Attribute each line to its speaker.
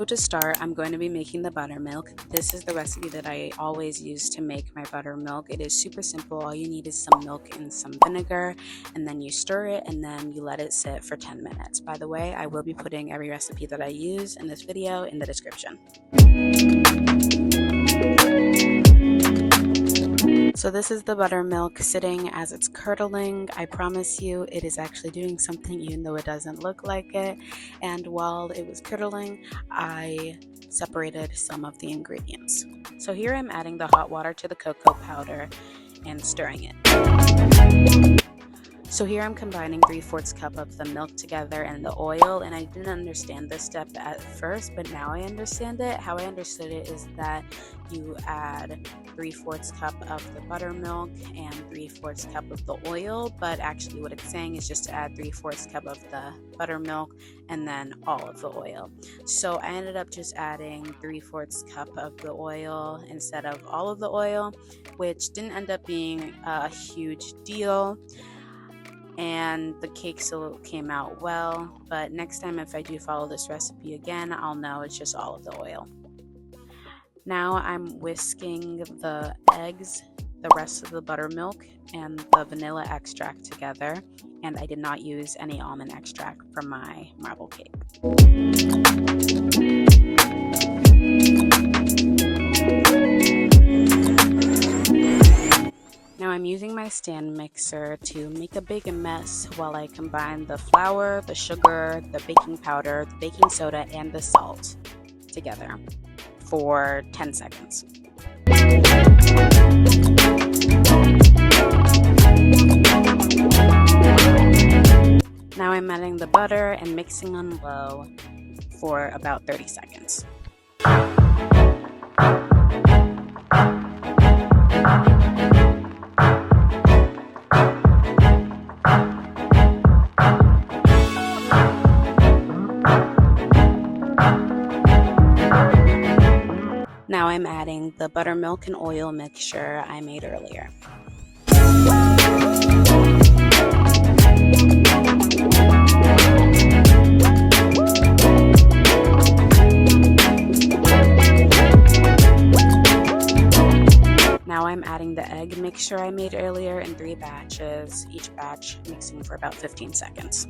Speaker 1: So to start, I'm going to be making the buttermilk. This is the recipe that I always use to make my buttermilk. It is super simple. All you need is some milk and some vinegar, and then you stir it and then you let it sit for 10 minutes. By the way, I will be putting every recipe that I use in this video in the description. So this is the buttermilk sitting as it's curdling. I promise you it is actually doing something even though it doesn't look like it. And while it was curdling, I separated some of the ingredients. So here I'm adding the hot water to the cocoa powder and stirring it. So here I'm combining 3/4 cup of the milk together and the oil, and I didn't understand this step at first, but now I understand it. How I understood it is that you add 3/4 cup of the buttermilk and 3/4 cup of the oil, but actually what it's saying is just to add 3/4 cup of the buttermilk and then all of the oil. So I ended up just adding 3/4 cup of the oil instead of all of the oil, which didn't end up being a huge deal. And the cake still came out well, but next time if I do follow this recipe again, I'll know it's just all of the oil. Now I'm whisking the eggs, the rest of the buttermilk, and the vanilla extract together, and I did not use any almond extract for my marble cake. Now I'm using my stand mixer to make a big mess while I combine the flour, the sugar, the baking powder, the baking soda, and the salt together for 10 seconds. Now I'm adding the butter and mixing on low for about 30 seconds. Now I'm adding the buttermilk and oil mixture I made earlier. Now I'm adding the egg mixture I made earlier in 3 batches, each batch mixing for about 15 seconds.